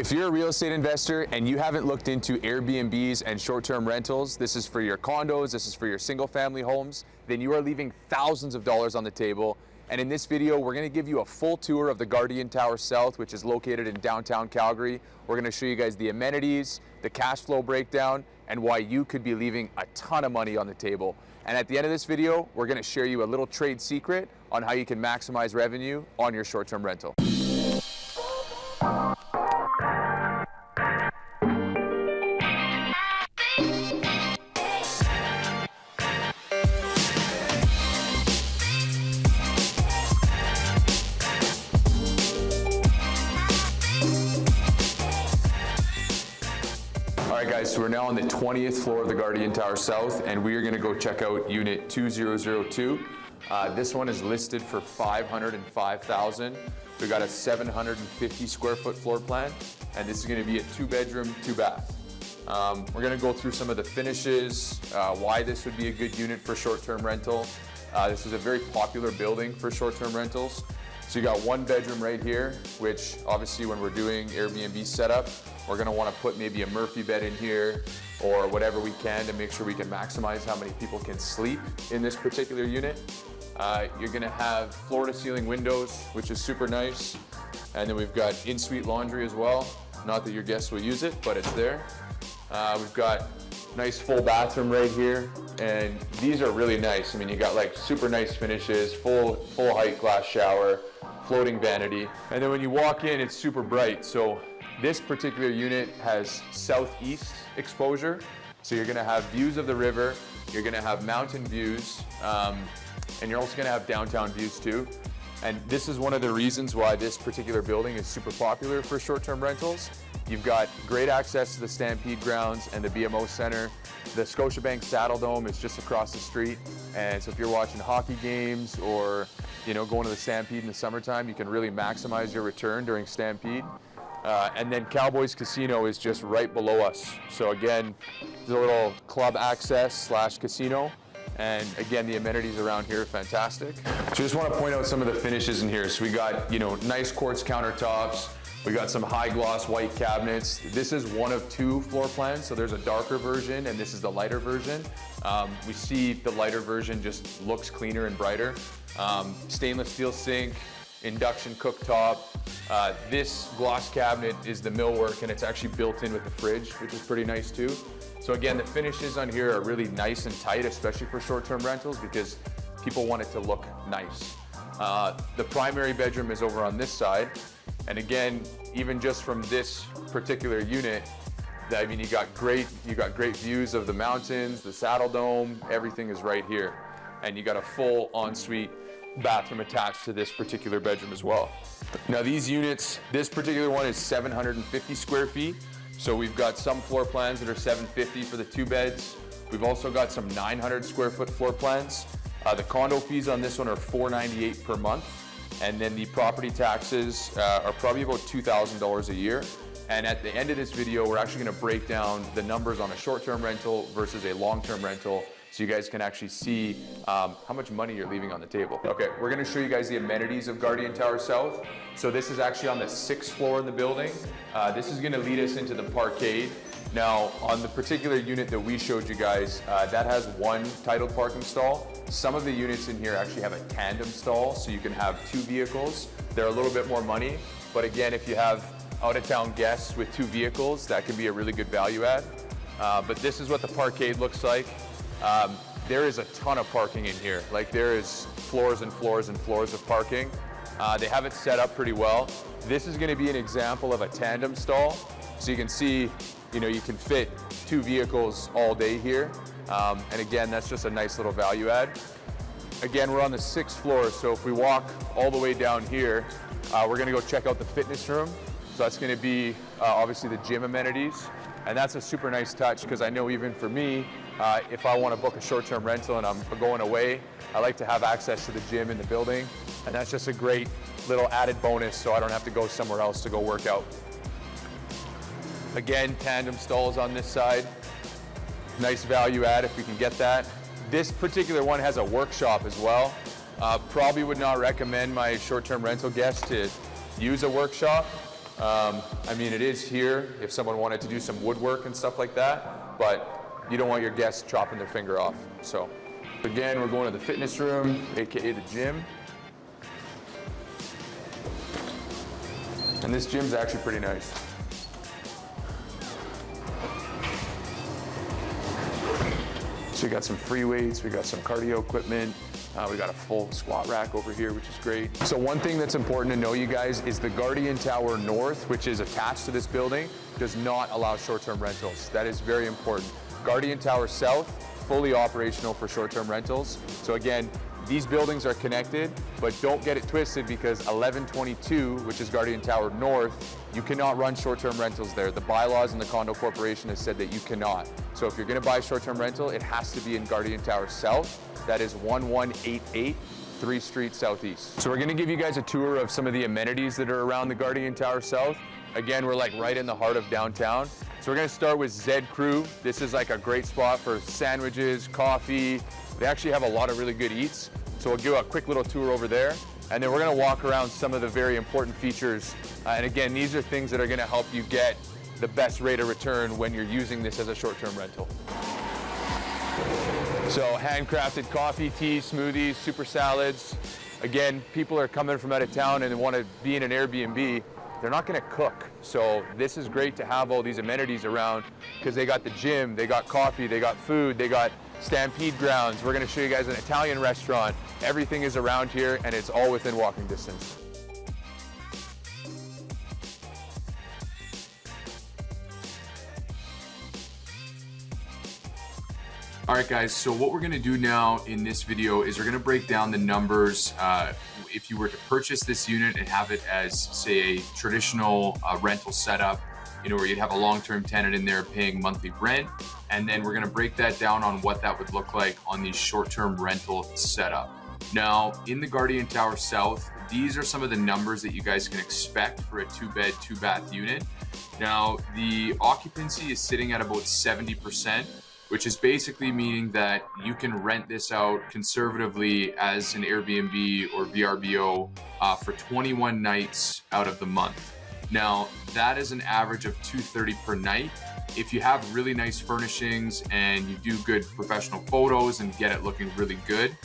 If you're a real estate investor and you haven't looked into Airbnbs and short-term rentals, this is for your condos, this is for your single-family homes, then you are leaving thousands of dollars on the table. And in this video, we're going to give you a full tour of the Guardian Tower South, which is located in downtown Calgary. We're going to show you guys the amenities, the cash flow breakdown, and why you could be leaving a ton of money on the table. And at the end of this video, we're going to share you a little trade secret on how you can maximize revenue on your short-term rental. So we're now on the 20th floor of the Guardian Tower South, and we are going to go check out unit 2002. This one is listed for $505,000. We got a 750 square foot floor plan, and this is going to be a 2-bedroom, 2-bath. We're going to go through some of the finishes, why this would be a good unit for short-term rental. This is a very popular building for short-term rentals. So you got 1 bedroom right here, which obviously when we're doing Airbnb setup, we're going to want to put maybe a Murphy bed in here or whatever we can to make sure we can maximize how many people can sleep in this particular unit. You're going to have floor-to-ceiling windows, which is super nice. And then we've got in-suite laundry as well. Not that your guests will use it, but it's there. We've got nice full bathroom right here. And these are really nice. I mean, you got like super nice finishes, full height glass shower, floating vanity. And then when you walk in, it's super bright. So this particular unit has southeast exposure. So you're gonna have views of the river, you're gonna have mountain views, and you're also gonna have downtown views too. And this is one of the reasons why this particular building is super popular for short-term rentals. You've got great access to the Stampede grounds and the BMO Center. The Scotiabank Saddle Dome is just across the street. And so if you're watching hockey games or going to the Stampede in the summertime, you can really maximize your return during Stampede. And then Cowboys Casino is just right below us. So again, there's a little club access / casino. And again, the amenities around here are fantastic. So just want to point out some of the finishes in here. So we got, nice quartz countertops. We got some high gloss white cabinets. This is one of 2 floor plans. So there's a darker version and this is the lighter version. We see the lighter version just looks cleaner and brighter. Stainless steel sink, induction cooktop. This gloss cabinet is the millwork and it's actually built in with the fridge, which is pretty nice too. So again, the finishes on here are really nice and tight, especially for short-term rentals because people want it to look nice. The primary bedroom is over on this side. And again, even just from this particular unit, I mean, you got great views of the mountains, the Saddle Dome, everything is right here. And you got a full ensuite bathroom attached to this particular bedroom as well. Now these units, this particular one is 750 square feet. So we've got some floor plans that are 750 for the 2 beds. We've also got some 900 square foot floor plans. The condo fees on this one are $498 per month. And then the property taxes are probably about $2,000 a year. And at the end of this video, we're actually gonna break down the numbers on a short-term rental versus a long-term rental so you guys can actually see how much money you're leaving on the table. Okay, we're gonna show you guys the amenities of Guardian Tower South. So this is actually on the 6th floor in the building. This is gonna lead us into the parkade. Now, on the particular unit that we showed you guys, that has 1 titled parking stall. Some of the units in here actually have a tandem stall, so you can have 2 vehicles. They're a little bit more money, but again, if you have out-of-town guests with 2 vehicles, that can be a really good value add. But this is what the parkade looks like. There is a ton of parking in here. Like there is floors and floors and floors of parking. They have it set up pretty well. This is gonna be an example of a tandem stall. So you can see, you can fit 2 vehicles all day here. And again, that's just a nice little value add. Again, we're on the 6th floor. So if we walk all the way down here, we're gonna go check out the fitness room. So that's gonna be obviously the gym amenities. And that's a super nice touch because I know even for me, if I want to book a short-term rental and I'm going away, I like to have access to the gym in the building. And that's just a great little added bonus so I don't have to go somewhere else to go work out. Again, tandem stalls on this side. Nice value add if we can get that. This particular one has a workshop as well. Probably would not recommend my short-term rental guests to use a workshop. I mean, it is here if someone wanted to do some woodwork and stuff like that, but you don't want your guests chopping their finger off. So again, we're going to the fitness room, AKA the gym. And this gym's actually pretty nice. So we got some free weights, we got some cardio equipment, we got a full squat rack over here, which is great. So one thing that's important to know, you guys, is the Guardian Tower North, which is attached to this building, does not allow short-term rentals. That is very important. Guardian Tower South, fully operational for short-term rentals. So again, these buildings are connected, but don't get it twisted, because 1122, which is Guardian Tower North, you cannot run short-term rentals there. The bylaws in the condo corporation has said that you cannot. So if you're gonna buy a short-term rental, it has to be in Guardian Tower South. That is 1188 3 Street Southeast. So we're gonna give you guys a tour of some of the amenities that are around the Guardian Tower South. Again, we're like right in the heart of downtown. So we're gonna start with Zed Crew. This is like a great spot for sandwiches, coffee. They actually have a lot of really good eats. So we'll give a quick little tour over there. And then we're gonna walk around some of the very important features. And again, these are things that are gonna help you get the best rate of return when you're using this as a short-term rental. So handcrafted coffee, tea, smoothies, super salads. Again, people are coming from out of town and they wanna be in an Airbnb. They're not gonna cook. So this is great to have all these amenities around, because they got the gym, they got coffee, they got food, they got Stampede grounds. We're gonna show you guys an Italian restaurant. Everything is around here and it's all within walking distance. All right, guys, so what we're gonna do now in this video is we're gonna break down the numbers. If you were to purchase this unit and have it as, say, a traditional rental setup, you know, where you'd have a long-term tenant in there paying monthly rent, and then we're gonna break that down on what that would look like on the short-term rental setup. Now, in the Guardian Tower South, these are some of the numbers that you guys can expect for a 2-bed, 2-bath unit. Now, the occupancy is sitting at about 70%, which is basically meaning that you can rent this out conservatively as an Airbnb or VRBO for 21 nights out of the month. Now, that is an average of $230 per night. If you have really nice furnishings and you do good professional photos and get it looking really good,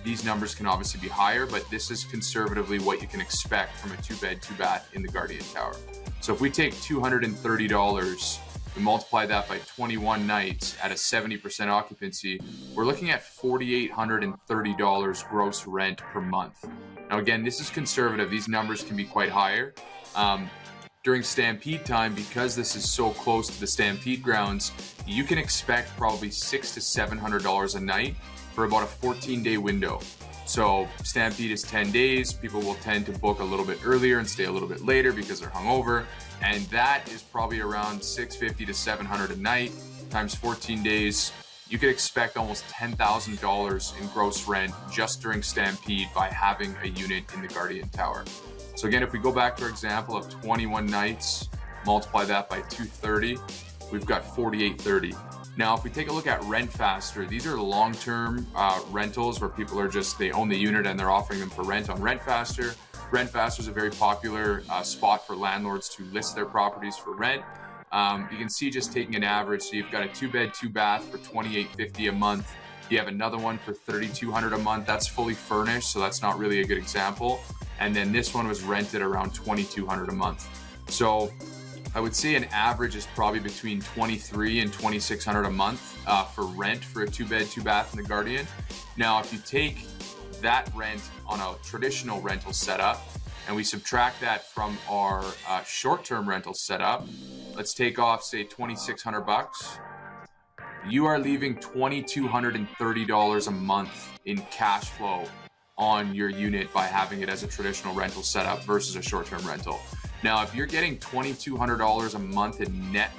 these numbers can obviously be higher, but this is conservatively what you can expect from a 2-bed, 2-bath in the Guardian Tower. So if we take $230, we multiply that by 21 nights at a 70% occupancy, we're looking at $4,830 gross rent per month. Now again, this is conservative. These numbers can be quite higher. During Stampede time, because this is so close to the Stampede grounds, you can expect probably $600 to $700 a night for about a 14-day window. So Stampede is 10 days. People will tend to book a little bit earlier and stay a little bit later because they're hungover. And that is probably around $650 to $700 a night times 14 days. You could expect almost $10,000 in gross rent just during Stampede by having a unit in the Guardian Tower. So again, if we go back to our example of 21 nights, multiply that by 230, we've got 4,830. Now, if we take a look at Rent Faster, these are long-term rentals where people are just, they own the unit and they're offering them for rent on Rent Faster. Rent Faster is a very popular spot for landlords to list their properties for rent. You can see, just taking an average, so you've got a 2-bed, 2-bath for $2,850 a month. You have another one for $3,200 a month. That's fully furnished, so that's not really a good example. And then this one was rented around $2,200 a month. So I would say an average is probably between $2,300 and $2,600 a month for rent for a 2-bed, 2-bath in the Guardian. Now, if you take that rent on a traditional rental setup and we subtract that from our short-term rental setup, let's take off, say, $2,600. You are leaving $2,230 a month in cash flow on your unit by having it as a traditional rental setup versus a short-term rental. Now, if you're getting $2,200 a month in net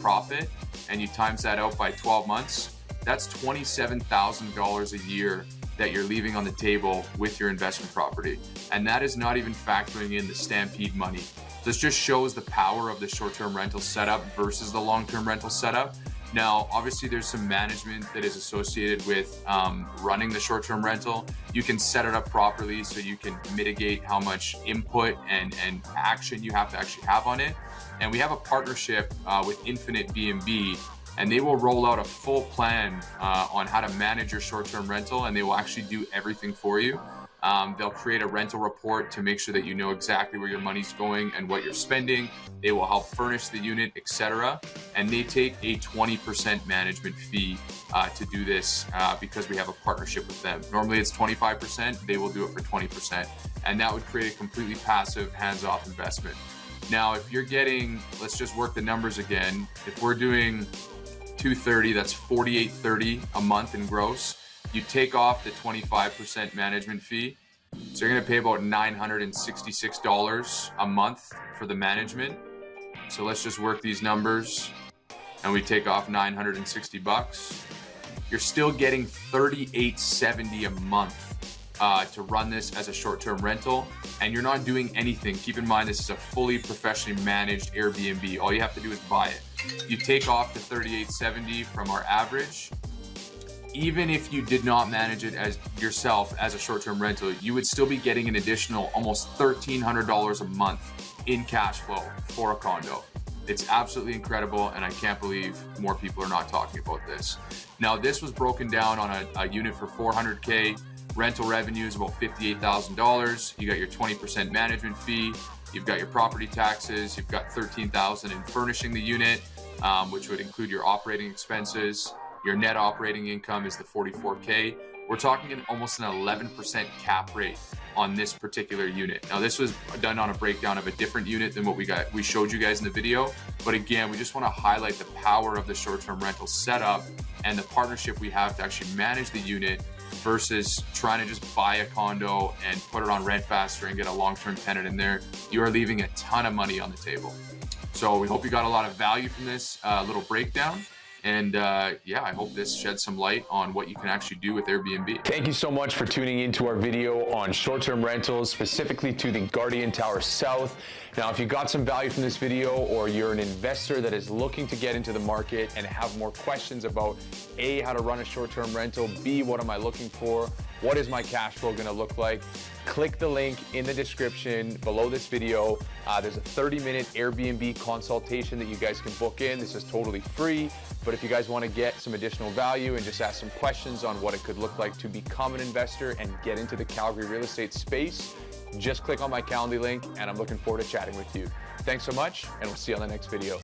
profit and you times that out by 12 months, that's $27,000 a year that you're leaving on the table with your investment property. And that is not even factoring in the Stampede money. This just shows the power of the short-term rental setup versus the long-term rental setup. Now, obviously there's some management that is associated with running the short-term rental. You can set it up properly so you can mitigate how much input and action you have to actually have on it. And we have a partnership with Infinite B&B, and they will roll out a full plan on how to manage your short-term rental, and they will actually do everything for you. They'll create a rental report to make sure that you know exactly where your money's going and what you're spending. They will help furnish the unit, etc. And they take a 20% management fee to do this because we have a partnership with them. Normally it's 25%, they will do it for 20%. And that would create a completely passive, hands-off investment. Now, if you're getting, let's just work the numbers again. If we're doing 230, that's $48.30 a month in gross. You take off the 25% management fee. So you're gonna pay about $966 a month for the management. So let's just work these numbers and we take off 960 bucks. You're still getting $38.70 a month to run this as a short-term rental, and you're not doing anything. Keep in mind, this is a fully professionally managed Airbnb. All you have to do is buy it. You take off the $38.70 from our average. Even if you did not manage it as yourself as a short-term rental, you would still be getting an additional almost $1,300 a month in cash flow for a condo. It's absolutely incredible, and I can't believe more people are not talking about this. Now, this was broken down on a unit for $400K. Rental revenue is about $58,000. You got your 20% management fee. You've got your property taxes. You've got $13,000 in furnishing the unit, which would include your operating expenses. Your net operating income is the $44K. We're talking almost an 11% cap rate on this particular unit. Now, this was done on a breakdown of a different unit than what we showed you guys in the video. But again, we just want to highlight the power of the short-term rental setup and the partnership we have to actually manage the unit versus trying to just buy a condo and put it on Rent Faster and get a long-term tenant in there. You are leaving a ton of money on the table. So we hope you got a lot of value from this little breakdown. And yeah, I hope this sheds some light on what you can actually do with Airbnb. Thank you so much for tuning into our video on short-term rentals, specifically to the Guardian Tower South. Now, if you got some value from this video, or you're an investor that is looking to get into the market and have more questions about A, how to run a short-term rental, B, what am I looking for, what is my cash flow gonna look like, click the link in the description below this video. There's a 30-minute Airbnb consultation that you guys can book in. This is totally free, but if you guys wanna get some additional value and just ask some questions on what it could look like to become an investor and get into the Calgary real estate space, just click on my Calendly link, and I'm looking forward to chatting with you. Thanks so much, and we'll see you on the next video.